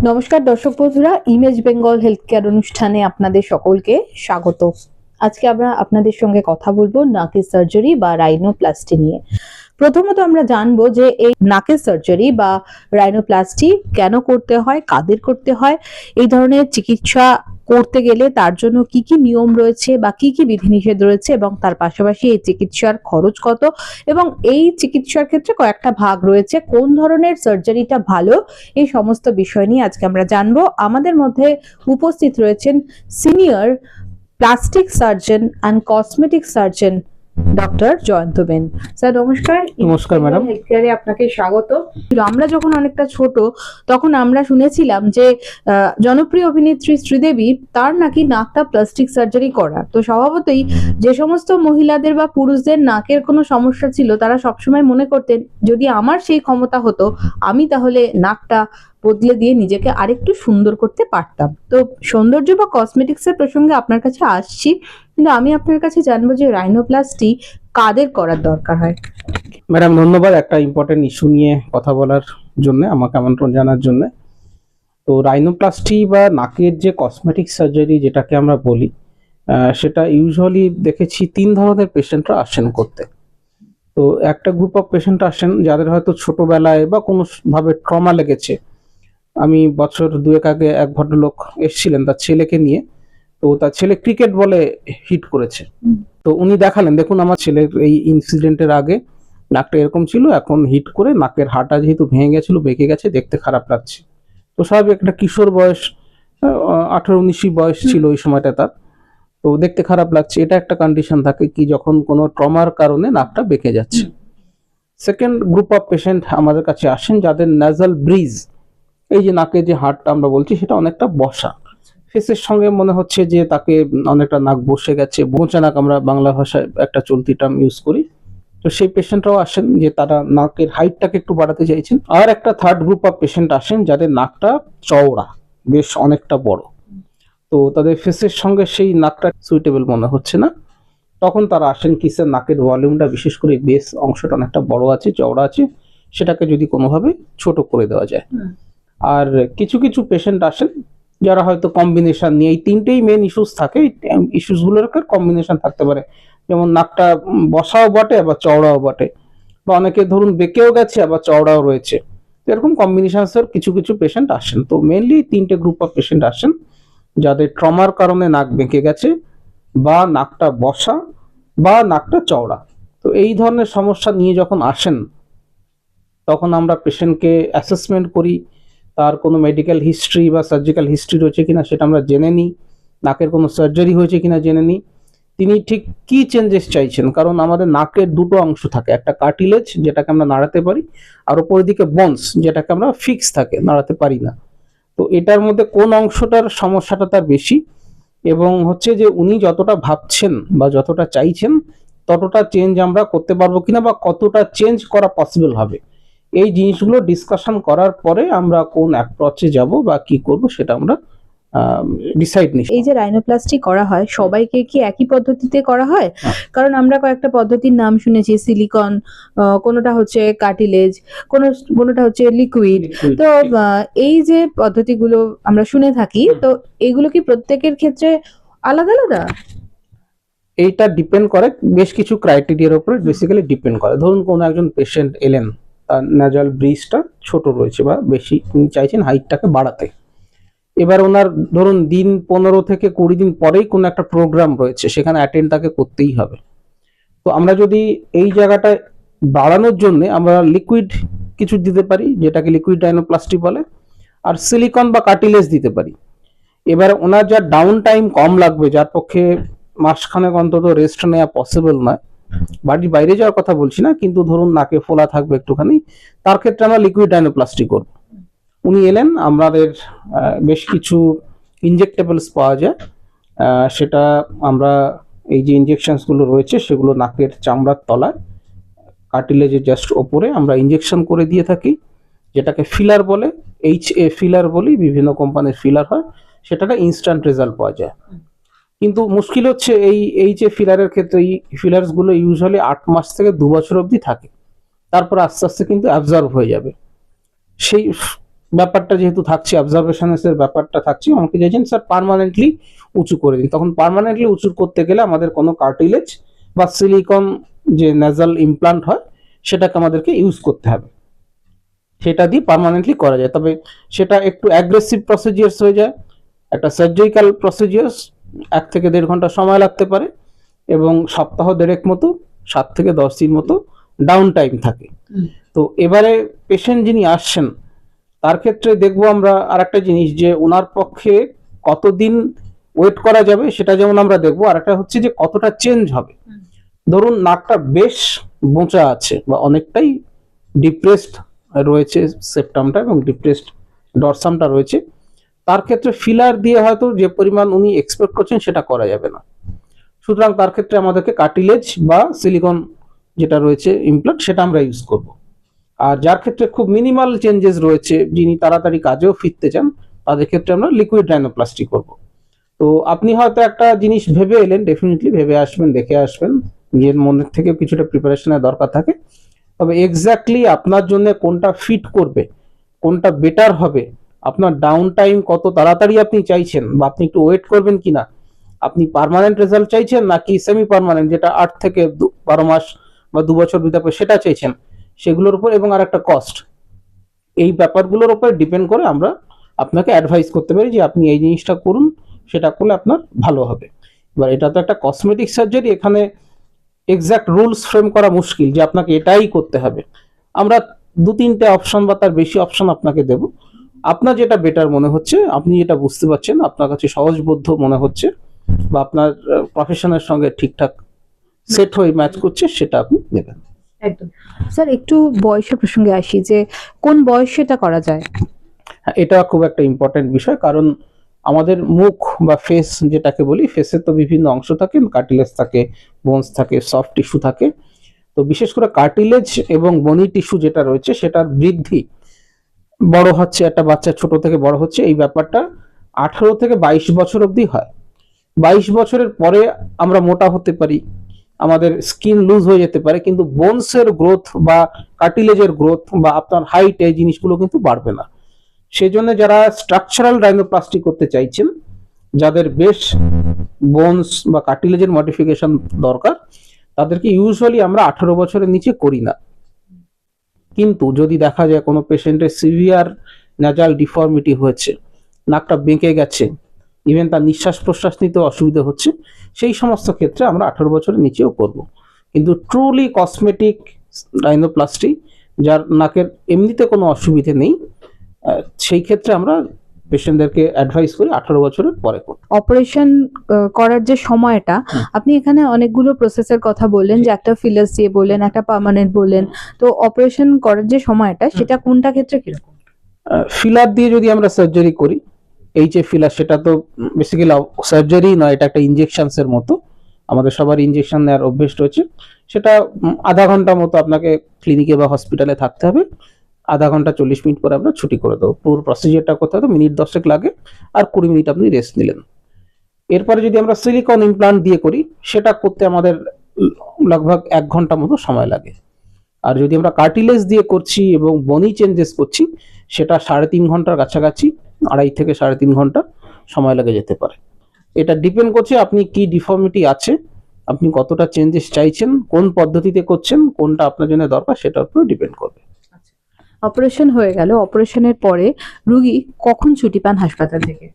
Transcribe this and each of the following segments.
নমস্কার দর্শক বন্ধুরা, ইমেজ বেঙ্গল হেলথ কেয়ার অনুষ্ঠানে আপনাদের সকলকে স্বাগত। আজকে আমরা আপনাদের সঙ্গে কথা বলবো নাকের সার্জারি বা রাইনোপ্লাস্টি নিয়ে। প্রথমত আমরা জানবো যে এই নাকের সার্জারি বা রাইনোপ্লাস্টি কেন করতে হয়, কাদের করতে হয়, এই ধরনের চিকিৎসা করতে গেলে তার জন্য কি কি নিয়ম রয়েছে বা কি কি বিধিনিষেধ রয়েছে, এবং তার পাশাপাশি এই চিকিৎসার খরচ কত, এবং এই চিকিৎসার ক্ষেত্রে কয়েকটা ভাগ রয়েছে, কোন ধরনের সার্জারিটা ভালো, এই সমস্ত বিষয় নিয়ে আজকে আমরা জানবো। আমাদের মধ্যে উপস্থিত রয়েছেন senior plastic surgeon and cosmetic surgeon doctor Jayanta Ben. Sir নমস্কার। নমস্কার ম্যাডাম। হেলথ কেয়ারে আপনাকে স্বাগত। আমরা যখন অনেকটা ছোট তখন আমরা শুনেছিলাম যে জনপ্রিয় অভিনেত্রী শ্রীদেবী তার নাকি নাকটা প্লাস্টিক সার্জারি করা। তো স্বভাবতই যে সমস্ত মহিলাদের বা পুরুষদের নাকের কোনো সমস্যা ছিল তারা সবসময় মনে করতেন যদি আমার সেই ক্ষমতা হতো আমি তাহলে নাকটা বদলে দিয়ে নিজেকে আরেকটু সুন্দর করতে পারতাম। তো সৌন্দর্য বা কসমেটিক্স এর প্রসঙ্গে আপনার কাছে আসছি, কিন্তু আমি আপনার কাছে জানবো যে রাইনোপ্লাস্টি কাদের করার দরকার হয়। ম্যাডাম ধন্যবাদ একটা ইম্পর্টেন্ট ইস্যু নিয়ে কথা বলার জন্য, আমাকে আমন্ত্রণ জানার জন্য। তো রাইনোপ্লাস্টি বা নাকের যে কসমেটিক সার্জারি যেটাকে আমরা বলি, সেটা ইউজুয়ালি দেখেছি তিন ধরনের পেশেন্টরা আসেন করতে। তো একটা গ্রুপ অফ পেশেন্ট আসেন যাদের হয়তো ছোটবেলায় বা কোনো ভাবে ট্রমা লেগেছে। আমি বছর দুয়েক আগে এক ভদ্রলোক এসেছিলেন তার ছেলেকে নিয়ে। তো তার ছেলে ক্রিকেট বলে হিট করেছে। তো উনি দেখালেন, দেখুন আমার ছেলের এই ইনসিডেন্টের আগে নাকটা এরকম ছিল, এখন হিট করে নাকের হাড়টা যেহেতু ভেঙে গেছিল, বেঁকে গেছে, দেখতে খারাপ লাগছে। তো স্বাভাবিক একটা কিশোর বয়স, 18-19 বয়স ছিল ওই সময়টা তার। তো দেখতে খারাপ লাগছে, এটা একটা কন্ডিশন থাকে কি যখন কোনো ট্রমার কারণে নাকটা বেঁকে যাচ্ছে। সেকেন্ড গ্রুপ অফ পেশেন্ট আমাদের কাছে আসেন যাদের নাজাল ব্রিজ, এই যে নাকের যে হাড়টা আমরা বলছি সেটা অনেকটা বসা, ফেসের সঙ্গে মনে হচ্ছে যে তাকে অনেকটা নাক বসে গেছে, বোঁচা নাক আমরা বাংলা ভাষায় একটা চলতি টার্ম ইউজ করি। তো সেই পেশেন্টরাও আসেন যে তারা নাকের হাইটটাকে একটু বাড়াতে চাইছেন। আর একটা থার্ড গ্রুপ অফ পেশেন্ট আসেন যাদের নাকটা চওড়া, বেশ অনেকটা বড়, তো তাদের ফেসের সঙ্গে সেই নাকটা সুইটেবল মনে হচ্ছে না, তখন তারা আসেন কিসের নাকের ভলিউমটা বিশেষ করে বেস অংশটা অনেকটা বড় আছে, চওড়া আছে, সেটাকে যদি কোনোভাবে ছোট করে দেওয়া যায়। আর কিছু কিছু পেশেন্ট আসেন যারা হয়তো কম্বিনেশন নিয়ে, এই তিনটেই মেন ইস্যুস থাকে, ইস্যুসগুলোর কম্বিনেশন থাকতে পারে, যেমন নাকটা বসাও বটে আবার চওড়াও বটে, বা অনেকে ধরুন বেঁকেও গেছে আবার চওড়াও রয়েছে, এরকম কম্বিনেশনসের কিছু কিছু পেশেন্ট আসেন। তো মেনলি তিনটে গ্রুপ অফ পেশেন্ট আসেন যাদের ট্রমার কারণে নাক বেঁকে গেছে, বা নাকটা বসা, বা নাকটা চওড়া। তো এই ধরনের সমস্যা নিয়ে যখন আসেন তখন আমরা পেশেন্টকে অ্যাসেসমেন্ট করি, তার কোনো মেডিকেল হিস্ট্রি বা সার্জিক্যাল হিস্ট্রি রয়েছে কিনা সেটা আমরা জেনে নিই, নাকের কোনো সার্জারি হয়েছে কিনা জেনে নিই, তিনি ঠিক কি চেঞ্জেস চাইছেন। কারণ আমাদের নাকের দুটো অংশ থাকে, একটা কার্টিলেজ যেটাকে আমরা নাড়াতে পারি, আর উপরের দিকে বোনস যেটাকে আমরা ফিক্স থাকে, নাড়াতে পারি না। তো এটার মধ্যে কোন অংশটার সমস্যাটা তার বেশি, এবং হচ্ছে যে উনি যতটা ভাবছেন বা যতটা চাইছেন ততটা চেঞ্জ আমরা করতে পারবো কিনা, বা কতটা চেঞ্জ করা পসিবল হবে, এই জিনিসগুলো ডিসকাশন করার পরে আমরা কোন অ্যাপ্রোচে যাব বা কি করব সেটা আমরা ডিসাইড নিই। এই যে রাইনোপ্লাস্টি করা হয় সবাইকে কি একই পদ্ধতিতে করা হয়? কারণ আমরা কয়েকটা পদ্ধতির নাম শুনেছি, সিলিকন, কোনোটা হচ্ছে কার্টিলেজ, কোনোটা হচ্ছে লিকুইড। তো এই যে পদ্ধতিগুলো আমরা শুনে থাকি, তো এগুলো কি প্রত্যেকের ক্ষেত্রে আলাদা আলাদা? এইটা ডিপেন্ড করে বেশ কিছু ক্রাইটেরিয়ার উপরে, বেসিক্যালি ডিপেন্ড করে। ধরুন কোন একজন পেশেন্ট এলেন, তার নাজাল ব্রিজটা ছোট রয়েছে বা বেশি, তিনি চাইছেন হাইটটাকে বাড়াতে। এবার ওনার ধরুন দিন 15 থেকে 20 দিন পরেই কোনো একটা প্রোগ্রাম রয়েছে, সেখানে অ্যাটেন্ড তাকে করতেই হবে। তো আমরা যদি এই জায়গাটা বাড়ানোর জন্য আমরা লিকুইড কিছু দিতে পারি, যেটাকে লিকুইড রাইনোপ্লাস্টি বলে, আর সিলিকন বা কার্টিলেজ দিতে পারি। এবার ওনার যা ডাউন টাইম কম লাগবে, যার পক্ষে মাসখানেক অন্তত রেস্ট নেওয়া পসিবল নয়, বাড়ির বাইরে যাওয়ার কথা বলছি না, কিন্তু ধরুন নাকে ফোলা থাকবে একটুখানি, তার ক্ষেত্রে আমরা লিকুইড রাইনোপ্লাস্টি করব। উনি এলেন, আমাদের বেশ কিছু ইনজেক্টেবলস পাওয়া যায়, সেটা আমরা এই যে ইনজেকশনসগুলো রয়েছে সেগুলো নাকের চামড়ার তলায় কার্টিলেজের জাস্ট ওপরে আমরা ইনজেকশন করে দিয়ে থাকি, যেটাকে ফিলার বলে, HA ফিলার বলি, বিভিন্ন কোম্পানির ফিলার হয়, সেটাটা ইনস্ট্যান্ট রেজাল্ট পাওয়া যায়। কিন্তু মুশকিল হচ্ছে এই HA ফিলারের ক্ষেত্রে, এই ফিলার্সগুলো ইউজুয়ালি 8 মাস থেকে 2 বছর অবধি থাকে, তারপর আস্তে আস্তে কিন্তু অ্যাবজর্ব হয়ে যাবে। সেই ব্যাপারটা যেহেতু থাকছে, অবজারভেশনের ব্যাপারটা থাকছে, আমাকে চাইছেন স্যার পার্মানেন্টলি উঁচু করে দিন। তখন পার্মানেন্টলি উঁচু করতে গেলে আমাদের কোনো কার্টিলেজ বা সিলিকন যে নেজাল ইমপ্লান্ট হয় সেটাকে আমাদেরকে ইউজ করতে হবে, সেটা দিয়ে পার্মানেন্টলি করা যায়। তবে সেটা একটু অ্যাগ্রেসিভ প্রসিজিয়ার্স হয়ে যায়, একটা সার্জিক্যাল প্রসিজিয়ার্স, 1 থেকে 1.5 ঘন্টা সময় লাগতে পারে এবং সপ্তাহ 1.5 মতো 7 থেকে 10 দিন মতো ডাউন টাইম থাকে। তো এবারে পেশেন্ট যিনি আসছেন তার ক্ষেত্রে দেখবো আমরা আরেকটা জিনিস, যে ওনার পক্ষে কতদিন ওয়েট করা যাবে সেটা যেমন আমরা দেখবো, আর একটা হচ্ছে যে কতটা চেঞ্জ হবে। ধরুন নাকটা বেশ বোঁচা আছে বা অনেকটাই ডিপ্রেসড রয়েছে সেপ্টামটা এবং ডিপ্রেসড ডরসামটা রয়েছে, তার ক্ষেত্রে ফিলার দিয়ে হয়তো যে পরিমাণ উনি এক্সপেক্ট করছেন সেটা করা যাবে না। সুতরাং তার ক্ষেত্রে আমাদেরকে কার্টিলেজ বা সিলিকন যেটা রয়েছে ইমপ্লান্ট সেটা আমরা ইউজ করব। আর যার ক্ষেত্রে খুব মিনিমাল চেঞ্জেস রয়েছে, যিনি তাড়াতাড়ি কাজেও ফিরতে চান, তাদের ক্ষেত্রে আমরা লিকুইড রাইনোপ্লাস্টি করব। তো আপনি হয়তো একটা জিনিস ভেবে এলেন, ডেফিনেটলি ভেবে আসবেন, দেখে আসবেন, নিজের মনের থেকে কিছুটা প্রিপারেশনের দরকার থাকে। তবে এক্স্যাক্টলি আপনার জন্য কোনটা ফিট করবে, কোনটা বেটার হবে, আপনার ডাউন টাইম কত তাড়াতাড়ি আপনি চাইছেন, বা আপনি একটু ওয়েট করবেন কিনা, আপনি পার্মানেন্ট রেজাল্ট চাইছেন নাকি সেমি পার্মানেন্ট যেটা 8 থেকে 12 মাস বা 2 বছর বিতাপে সেটা চাইছেন, সেগুলোর উপর এবং আর একটা কস্ট, এই ব্যাপারগুলোর উপর ডিপেন্ড করে আমরা আপনাকে অ্যাডভাইস করতে পারি যে আপনি এই জিনিসটা করুন, সেটা করলে আপনার ভালো হবে। এবার এটা তো একটা কসমেটিক সার্জারি, এখানে এক্সাক্ট রুলস ফ্রেম করা মুশকিল যে আপনাকে এটাই করতে হবে। আমরা 2-3টে অপশন বা তার বেশি অপশন আপনাকে দেব, আপনার যেটা বেটার মনে হচ্ছে, আপনি যেটা বুঝতে পারছেন, আপনার কাছে সহজবোধ্য মনে হচ্ছে বা আপনার প্রফেশনের সঙ্গে ঠিকঠাক সেট হয়ে ম্যাচ করছে, সেটা আপনি নেবেন। একদম। স্যার একটু বয়সের প্রসঙ্গে আসি, যে কোন বয়সে এটা করা যায়? হ্যাঁ, এটা খুব একটা ইম্পর্টেন্ট বিষয়, কারণ আমাদের মুখ বা ফেস যেটাকে বলি, ফেসের তো বিভিন্ন অংশ থাকে, কার্টিলেজ থাকে, বোনস থাকে, সফট টিস্যু থাকে। তো বিশেষ করে কার্টিলেজ এবং বনি টিস্যু যেটা রয়েছে সেটার বৃদ্ধি বড় হচ্ছে, একটা বাচ্চা ছোট থেকে বড় হচ্ছে, এই ব্যাপারটা 18 থেকে 22 বছর অবধি হয়। 22 বছরের পরে আমরা মোটা হতে পারি, আমাদের স্কিন লুজ হয়ে যেতে পারে, কিন্তু বোনসের গ্রোথ বা কার্টিলেজের গ্রোথ বা আপনার হাইট, এই জিনিসগুলো কিন্তু বাড়বে না। সেজন্য যারা স্ট্রাকচারাল রাইনোপ্লাস্টি করতে চাইছেন, যাদের বেশ বোনস বা কার্টিলেজের মডিফিকেশন দরকার, তাদেরকে ইউজুয়ালি আমরা 18 বছরের নিচে করি না। কিন্তু যদি দেখা যায় কোনো পেশেন্টের সিভিয়ার নাজাল ডিফর্মিটি হয়েছে, নাকটা বেঁকে গেছে, ইভেন তার নিঃশ্বাস প্রশ্বাস নিতে অসুবিধা হচ্ছে, সেই সমস্ত ক্ষেত্রে আমরা 18 বছরের নিচেও করব। কিন্তু ট্রুলি কসমেটিক রাইনোপ্লাস্টি, যার নাকের এমনিতে কোনো অসুবিধে নেই, সেই ক্ষেত্রে আমরা পেশেন্টদেরকে অ্যাডভাইস করি 18 বছরের পরে করতে। অপারেশন করার যে সময়টা, আপনি এখানে অনেকগুলো প্রসেসের কথা বললেন, যে একটা ফিলার্স দিয়ে বললেন, একটা পার্মানেন্ট বললেন, তো অপারেশন করার যে সময়টা সেটা কোনটা ক্ষেত্রে কিরকম? ফিলার দিয়ে যদি আমরা সার্জারি করি, এই যে ফিলার, সেটা তো বেসিক্যালি সার্জারি নয়, এটা একটা ইনজেকশনস এর মতো, আমাদের সবার ইনজেকশন নেওয়ার অভ্যেস রয়েছে। সেটা আধা ঘন্টা মতো আপনাকে ক্লিনিকে বা হসপিটালে থাকতে হবে, আধা ঘন্টা 40 মিনিট পরে আমরা ছুটি করে দেবো। পুরো প্রসিজারটা করতে হয়তো মিনিট 10 লাগে, আর 20 মিনিট আপনি রেস্ট নিলেন। এরপরে যদি আমরা সিলিকন ইমপ্লান্ট দিয়ে করি, সেটা করতে আমাদের লগভগ 1 ঘন্টা মতো সময় লাগে। আর যদি আমরা কার্টিলেজ দিয়ে করছি এবং বনি চেঞ্জেস করছি, সেটা 3.5 ঘন্টার কাছাকাছি, 2.5 থেকে 3.5 ঘন্টা সময় লেগে যেতে পারে। এটা ডিপেন্ড করছে আপনি কি ডিফর্মিটি আছে, আপনি কতটা চেঞ্জেস চাইছেন, কোন পদ্ধতিতে করছেন, কোনটা আপনার জন্য দরকার, সেটার উপর ডিপেন্ড করবে। অপারেশন হয়ে গেল, অপারেশনের পরে রোগী কখন ছুটি পান হাসপাতাল থেকে?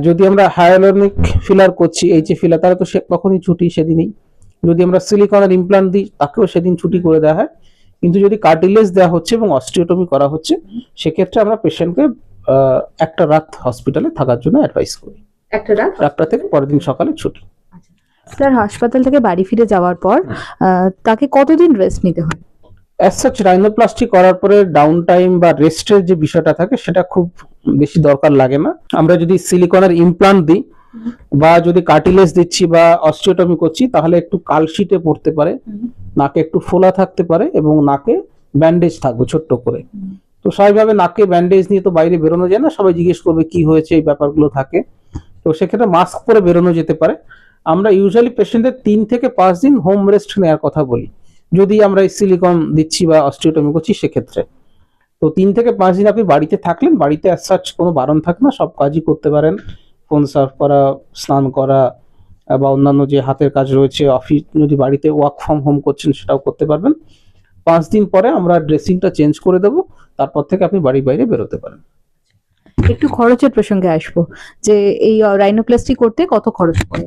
যদি আমরা হায়ালুরনিক ফিলার করছি, এইচ ফিলার, তাহলে তো সে কখনই ছুটি সেদিনই। যদি আমরা সিলিকনের ইমপ্লান্ট দিই, তাকেও সেদিন ছুটি করে দেওয়া হয়। কিন্তু যদি কার্টিলেজ দেওয়া হচ্ছে এবং অস্টিওটমি করা হচ্ছে, সেক্ষেত্রে আমরা পেশেন্টকে একটা রাত হসপিটালে থাকার জন্য অ্যাডভাইস করি। একটা রাত? একটা থেকে পরের দিন সকালে ছুটি। স্যার হাসপাতাল থেকে বাড়ি ফিরে যাওয়ার পর তাকে কতদিন রেস্ট নিতে হয়? অ্যাজ সাচ রাইনোপ্লাস্টি করার পরে ডাউন টাইম বা রেস্টের যে বিষয়টা থাকে, সেটা খুব বেশি দরকার লাগে না। আমরা যদি সিলিকনের ইমপ্লান্ট দিই বা যদি কার্টিলেজ দিচ্ছি বা অস্টিওটমি করছি, তাহলে একটু কালশিটে পড়তে পারে, নাকে একটু ফোলা থাকতে পারে এবং নাকে ব্যান্ডেজ থাকবে ছোট্ট করে। তো স্বাভাবিকভাবে নাকে ব্যান্ডেজ নিয়ে তো বাইরে বেরোনো যায় না, সবাই জিজ্ঞেস করবে কি হয়েছে, এই ব্যাপারগুলো থাকে। তো সেক্ষেত্রে মাস্ক পরে বেরোনো যেতে পারে। আমরা ইউজুয়ালি পেশেন্টের 3 থেকে 5 দিন হোম রেস্ট নেওয়ার কথা বলি, যদি আমরা এই সিলিকন দিচ্ছি বা অস্টিওটমি করছি সেক্ষেত্রে। তো 3 থেকে 5 দিন আপনি বাড়িতে থাকলেন, বাড়িতে অ্যাজ সাচ কোনো বারণ থাকে না, সব কাজই করতে পারেন, ফোন সার্ভ করা, স্নান করা, বা অন্যান্য যে হাতের কাজ রয়েছে, অফিস যদি বাড়িতে ওয়ার্ক ফ্রম হোম করছেন সেটাও করতে পারবেন। 5 দিন পরে আমরা ড্রেসিংটা চেঞ্জ করে দেবো, তারপর থেকে আপনি বাড়ির বাইরে বেরোতে পারেন। একটু খরচের প্রসঙ্গে আসবো, যে এই রাইনোপ্লাস্টি করতে কত খরচ পড়ে?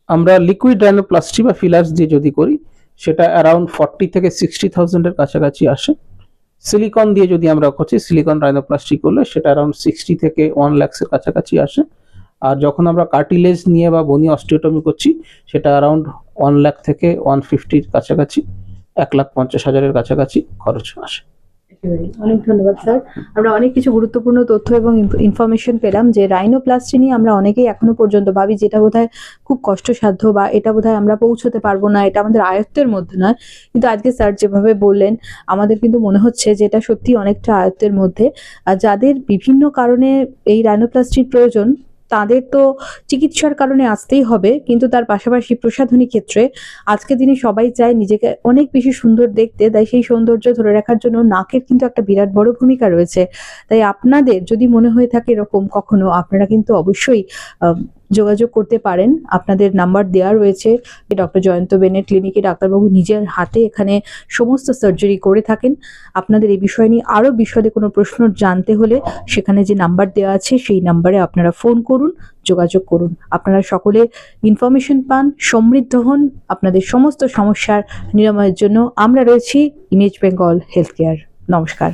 আমরা লিকুইড রাইনোপ্লাস্টি বা ফিলার্স দিয়ে যদি করি সেটা অ্যারাউন্ড 40 থেকে 60,000 এর কাছাকাছি আসে। সিলিকন দিয়ে যদি আমরা করছি, সিলিকন রাইনোপ্লাস্টি করলে সেটা অ্যারাউন্ড 60 থেকে 1 lakhs এর কাছাকাছি আসে। আর যখন আমরা কার্টিলেজ নিয়ে বা বনি অস্টিওটমি করছি সেটা অ্যারাউন্ড 1 lakh থেকে 150 এর কাছাকাছি, 1,50,000 এর কাছাকাছি খরচ আসে। অনেক ধন্যবাদ স্যার। আমরা অনেক কিছু গুরুত্বপূর্ণ তথ্য এবং ইনফরমেশন পেলাম যে রাইনোপ্লাস্টি নিয়ে আমরা অনেকেই এখনো পর্যন্ত ভাবি যেটা বোধহয় খুব কষ্টসাধ্য, বা এটা বোধহয় আমরা পৌঁছতে পারবো না, এটা আমাদের আয়ত্তের মধ্যে নয়। কিন্তু আজকে স্যার যেভাবে বললেন আমাদের কিন্তু মনে হচ্ছে যে এটা সত্যি অনেকটা আয়ত্তের মধ্যে। আর যাদের বিভিন্ন কারণে এই রাইনোপ্লাস্টির প্রয়োজন তাদের তো চিকিৎসার কারণে আসতেই হবে, কিন্তু তার পাশাপাশি প্রসাধনী ক্ষেত্রে আজকের দিনে সবাই চায় নিজেকে অনেক বেশি সুন্দর দেখতে, তাই সেই সৌন্দর্য ধরে রাখার জন্য নাকের কিন্তু একটা বিরাট বড় ভূমিকা রয়েছে। তাই আপনাদের যদি মনে হয়ে থাকে এরকম কখনো, আপনারা কিন্তু অবশ্যই যোগাযোগ করতে পারেন। আপনাদের নাম্বার দেওয়া রয়েছে। ডক্টর জয়ন্ত বেনের ক্লিনিকে ডাক্তারবাবু নিজের হাতে এখানে সমস্ত সার্জারি করে থাকেন। আপনাদের এই বিষয় নিয়ে আরও বিশদে কোনো প্রশ্ন জানতে হলে সেখানে যে নাম্বার দেওয়া আছে সেই নাম্বারে আপনারা ফোন করুন, যোগাযোগ করুন। আপনারা সকলে ইনফরমেশন পান, সমৃদ্ধ হন। আপনাদের সমস্ত সমস্যার নিরাময়ের জন্য আমরা রয়েছি ইমেজ বেঙ্গল হেলথ কেয়ার। নমস্কার।